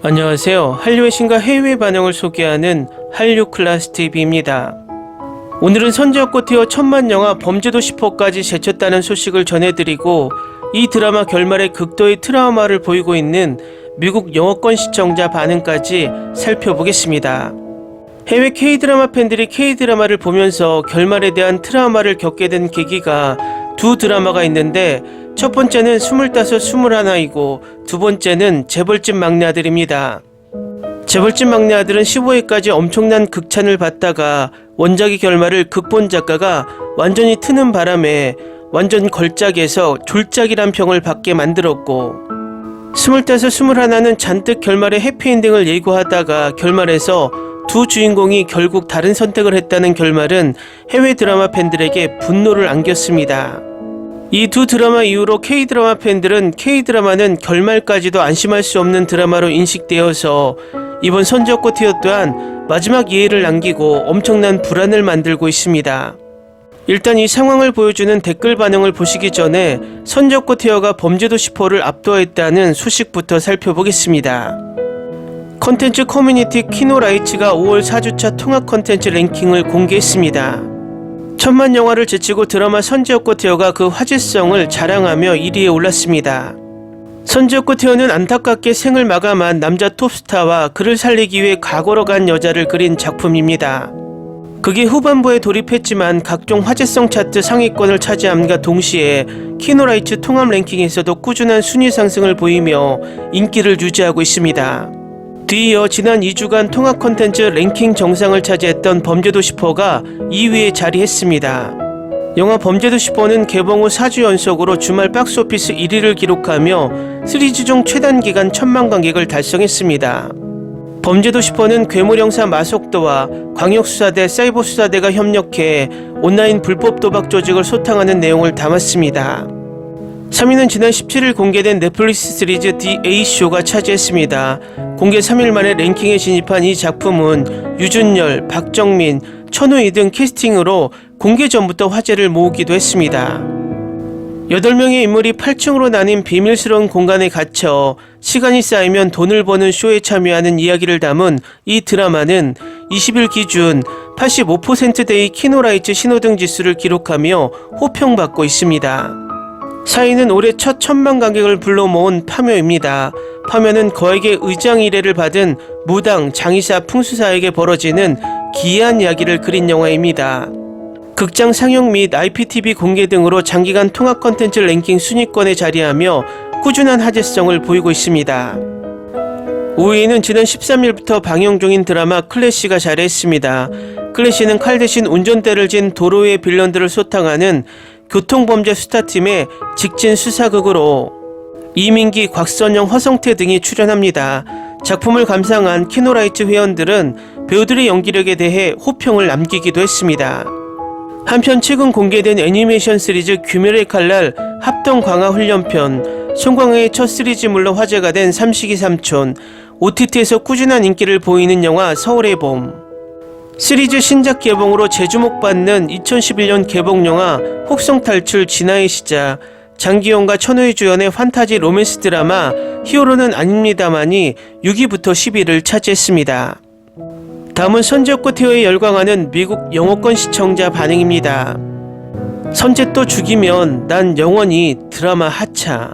안녕하세요. 한류의 신과 해외 반응을 소개하는 한류클라스TV입니다. 오늘은 선지엽고 티어 천만 영화 범죄도 10호까지 제쳤다는 소식을 전해드리고, 이 드라마 결말에 극도의 트라우마를 보이고 있는 미국 영어권 시청자 반응까지 살펴보겠습니다. 해외 K-드라마 팬들이 K-드라마를 보면서 결말에 대한 트라우마를 겪게 된 계기가 두 드라마가 있는데, 첫 번째는 25, 21이고 두 번째는 재벌집 막내 아들입니다. 재벌집 막내 아들은 15회까지 엄청난 극찬을 받다가 원작의 결말을 극본 작가가 완전히 트는 바람에 완전 걸작에서 졸작이란 평을 받게 만들었고, 25, 21는 잔뜩 결말의 해피엔딩을 예고하다가 결말에서 두 주인공이 결국 다른 선택을 했다는 결말은 해외 드라마 팬들에게 분노를 안겼습니다. 이 두 드라마 이후로 K-드라마 팬들은 K-드라마는 결말까지도 안심할 수 없는 드라마로 인식되어서 이번 선지엽고 티어 또한 마지막 예의를 남기고 엄청난 불안을 만들고 있습니다. 일단 이 상황을 보여주는 댓글 반응을 보시기 전에 선지엽고 티어가 범죄도 10호를 압도했다는 소식부터 살펴보겠습니다. 컨텐츠 커뮤니티 키노라이츠가 5월 4주차 통합 컨텐츠 랭킹을 공개했습니다. 천만 영화를 제치고 드라마 선지엽고 티어가 그 화제성을 자랑하며 1위에 올랐습니다. 선지엽고 티어는 안타깝게 생을 마감한 남자 톱스타와 그를 살리기 위해 과거로 간 여자를 그린 작품입니다. 극의 후반부에 돌입했지만 각종 화제성 차트 상위권을 차지함과 동시에 키노라이츠 통합 랭킹에서도 꾸준한 순위 상승을 보이며 인기를 유지하고 있습니다. 뒤이어 지난 2주간 통합 콘텐츠 랭킹 정상을 차지했던 범죄도 10호가 2위에 자리했습니다. 영화 범죄도 10호는 개봉 후 4주 연속으로 주말 박스오피스 1위를 기록하며 시리즈 중 최단 기간 1000만 관객을 달성했습니다. 범죄도 10호는 괴물형사 마속도와 광역수사대 사이버수사대가 협력해 온라인 불법 도박 조직을 소탕하는 내용을 담았습니다. 3위는 지난 17일 공개된 넷플릭스 시리즈 The A쇼가 차지했습니다. 공개 3일 만에 랭킹에 진입한 이 작품은 유준열, 박정민, 천우희 등 캐스팅으로 공개 전부터 화제를 모으기도 했습니다. 8명의 인물이 8층으로 나뉜 비밀스러운 공간에 갇혀 시간이 쌓이면 돈을 버는 쇼에 참여하는 이야기를 담은 이 드라마는 20일 기준 85%대의 키노라이츠 신호등 지수를 기록하며 호평받고 있습니다. 4위는 올해 첫 1000만 관객을 불러 모은 파묘입니다. 파묘는 거액의 의장 의뢰를 받은 무당 장의사 풍수사에게 벌어지는 기이한 이야기를 그린 영화입니다. 극장 상영 및 IPTV 공개 등으로 장기간 통합 콘텐츠 랭킹 순위권에 자리하며 꾸준한 화제성을 보이고 있습니다. 5위는 지난 13일부터 방영 중인 드라마 클래시가 자리했습니다. 클래시는 칼 대신 운전대를 진 도로의 빌런들을 소탕하는 교통범죄 수사팀의 직진 수사극으로 이민기, 곽선영, 허성태 등이 출연합니다. 작품을 감상한 키노라이츠 회원들은 배우들의 연기력에 대해 호평을 남기기도 했습니다. 한편 최근 공개된 애니메이션 시리즈 귀멸의 칼날 합동 강화 훈련편, 송강호의 첫 시리즈물로 화제가 된 삼식이 삼촌, OTT에서 꾸준한 인기를 보이는 영화 서울의 봄, 시리즈 신작 개봉으로 재주목받는 2011년 개봉 영화 혹성탈출 진화의 시작, 장기용과 천우희 주연의 판타지 로맨스 드라마 히어로는 아닙니다만이 6위부터 10위를 차지했습니다. 다음은 선지엽고 티어에 열광하는 미국 영어권 시청자 반응입니다. 선재 또 죽이면 난 영원히 드라마 하차.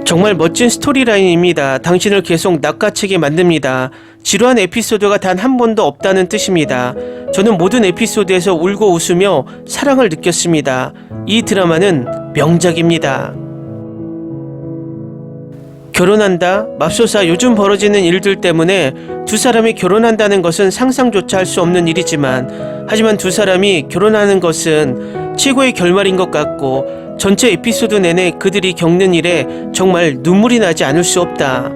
정말 멋진 스토리라인입니다. 당신을 계속 낚아채게 만듭니다. 지루한 에피소드가 단 한 번도 없다는 뜻입니다. 저는 모든 에피소드에서 울고 웃으며 사랑을 느꼈습니다. 이 드라마는 명작입니다. 결혼한다? 맙소사 요즘 벌어지는 일들 때문에 두 사람이 결혼한다는 것은 상상조차 할 수 없는 일이지만, 하지만 두 사람이 결혼하는 것은 최고의 결말인 것 같고, 전체 에피소드 내내 그들이 겪는 일에 정말 눈물이 나지 않을 수 없다.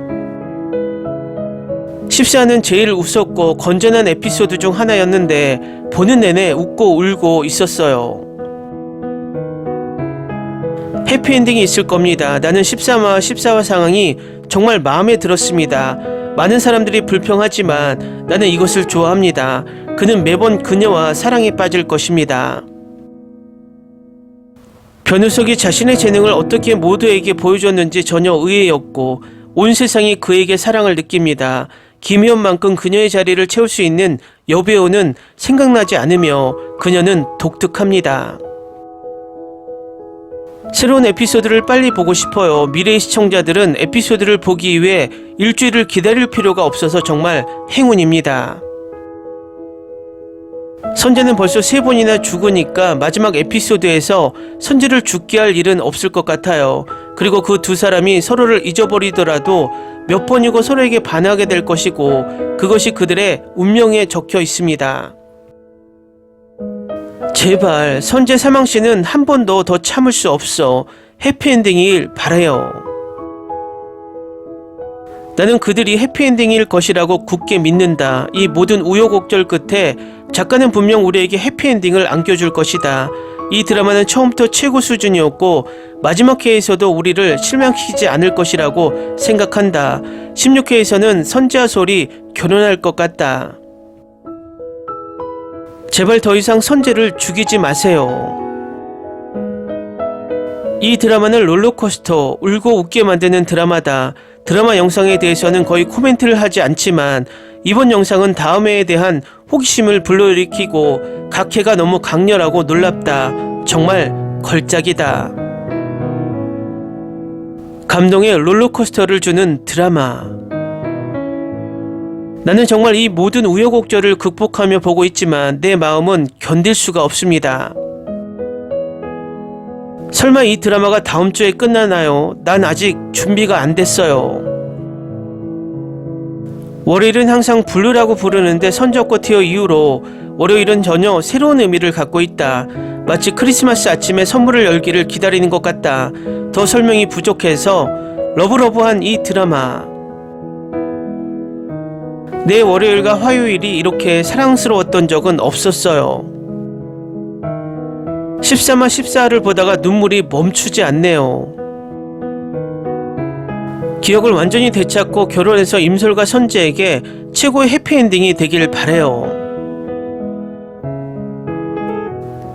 14는 제일 웃었고 건전한 에피소드 중 하나였는데 보는 내내 웃고 울고 있었어요. 해피엔딩이 있을 겁니다. 나는 13화와 14화 상황이 정말 마음에 들었습니다. 많은 사람들이 불평하지만 나는 이것을 좋아합니다. 그는 매번 그녀와 사랑에 빠질 것입니다. 변우석이 자신의 재능을 어떻게 모두에게 보여줬는지 전혀 의외였고, 온 세상이 그에게 사랑을 느낍니다. 김희연만큼 그녀의 자리를 채울 수 있는 여배우는 생각나지 않으며 그녀는 독특합니다. 새로운 에피소드를 빨리 보고 싶어요. 미래의 시청자들은 에피소드를 보기 위해 일주일을 기다릴 필요가 없어서 정말 행운입니다. 선재는 벌써 3번이나 죽으니까 마지막 에피소드에서 선재를 죽게 할 일은 없을 것 같아요. 그리고 그 두 사람이 서로를 잊어버리더라도 몇 번이고 서로에게 반하게 될 것이고 그것이 그들의 운명에 적혀 있습니다. 제발 선재 사망씨는 한 번도 더 참을 수 없어. 해피엔딩이길 바라요. 나는 그들이 해피엔딩일 것이라고 굳게 믿는다. 이 모든 우여곡절 끝에 작가는 분명 우리에게 해피엔딩을 안겨줄 것이다. 이 드라마는 처음부터 최고 수준이었고 마지막 회에서도 우리를 실망시키지 않을 것이라고 생각한다. 16회에서는 선재와 솔이 결혼할 것 같다. 제발 더 이상 선재를 죽이지 마세요. 이 드라마는 롤러코스터, 울고 웃게 만드는 드라마다. 드라마 영상에 대해서는 거의 코멘트를 하지 않지만 이번 영상은 다음 회에 대한 호기심을 불러일으키고 각 회가 너무 강렬하고 놀랍다. 정말 걸작이다. 감동의 롤러코스터를 주는 드라마. 나는 정말 이 모든 우여곡절을 극복하며 보고 있지만 내 마음은 견딜 수가 없습니다. 설마 이 드라마가 다음 주에 끝나나요? 난 아직 준비가 안 됐어요. 월요일은 항상 블루라고 부르는데 선저꽃 티어 이후로 월요일은 전혀 새로운 의미를 갖고 있다. 마치 크리스마스 아침에 선물을 열기를 기다리는 것 같다. 더 설명이 부족해서 러브러브한 이 드라마. 내 월요일과 화요일이 이렇게 사랑스러웠던 적은 없었어요. 13화 14화를 보다가 눈물이 멈추지 않네요. 기억을 완전히 되찾고 결혼해서 임솔과 선재에게 최고의 해피엔딩이 되길 바래요.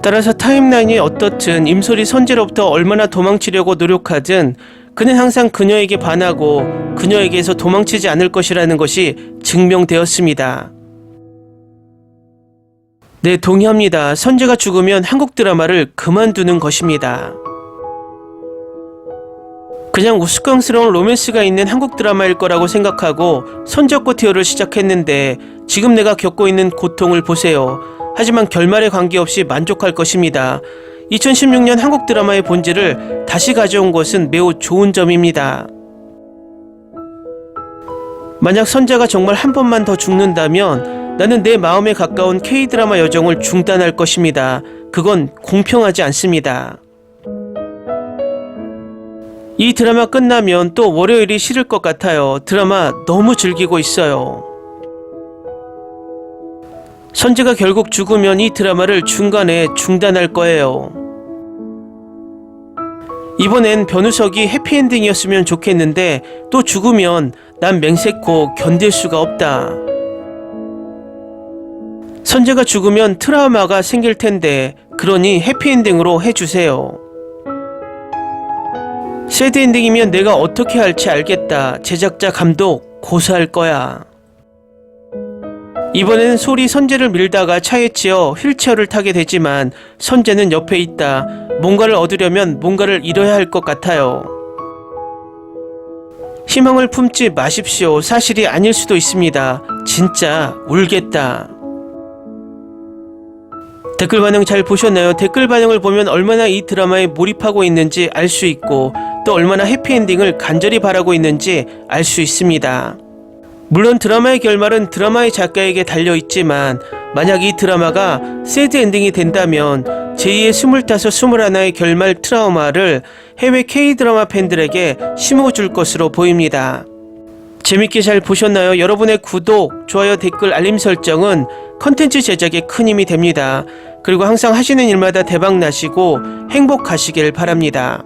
따라서 타임라인이 어떻든 임솔이 선재로부터 얼마나 도망치려고 노력하든 그는 항상 그녀에게 반하고 그녀에게서 도망치지 않을 것이라는 것이 증명되었습니다. 네, 동의합니다. 선재가 죽으면 한국 드라마를 그만두는 것입니다. 그냥 우스꽝스러운 로맨스가 있는 한국 드라마일 거라고 생각하고 선재꽃 티어를 시작했는데 지금 내가 겪고 있는 고통을 보세요. 하지만 결말에 관계없이 만족할 것입니다. 2016년 한국 드라마의 본질을 다시 가져온 것은 매우 좋은 점입니다. 만약 선재가 정말 한 번만 더 죽는다면 나는 내 마음에 가까운 K드라마 여정을 중단할 것입니다. 그건 공평하지 않습니다. 이 드라마 끝나면 또 월요일이 싫을 것 같아요. 드라마 너무 즐기고 있어요. 선재가 결국 죽으면 이 드라마를 중간에 중단할 거예요. 이번엔 변우석이 해피엔딩이었으면 좋겠는데 또 죽으면 난 맹세코 견딜 수가 없다. 선재가 죽으면 트라우마가 생길 텐데 그러니 해피엔딩으로 해주세요. 새드엔딩이면 내가 어떻게 할지 알겠다. 제작자 감독 고소할 거야. 이번에는 솔이 선재를 밀다가 차에 치여 휠체어를 타게 되지만 선재는 옆에 있다. 뭔가를 얻으려면 뭔가를 잃어야 할 것 같아요. 희망을 품지 마십시오. 사실이 아닐 수도 있습니다. 진짜 울겠다. 댓글 반응 잘 보셨나요? 댓글 반응을 보면 얼마나 이 드라마에 몰입하고 있는지 알 수 있고 또 얼마나 해피엔딩을 간절히 바라고 있는지 알 수 있습니다. 물론 드라마의 결말은 드라마의 작가에게 달려있지만 만약 이 드라마가 새드엔딩이 된다면 제2의 25, 21의 결말 트라우마를 해외 K드라마 팬들에게 심어줄 것으로 보입니다. 재밌게 잘 보셨나요? 여러분의 구독, 좋아요, 댓글, 알림 설정은 컨텐츠 제작에 큰 힘이 됩니다. 그리고 항상 하시는 일마다 대박 나시고 행복하시길 바랍니다.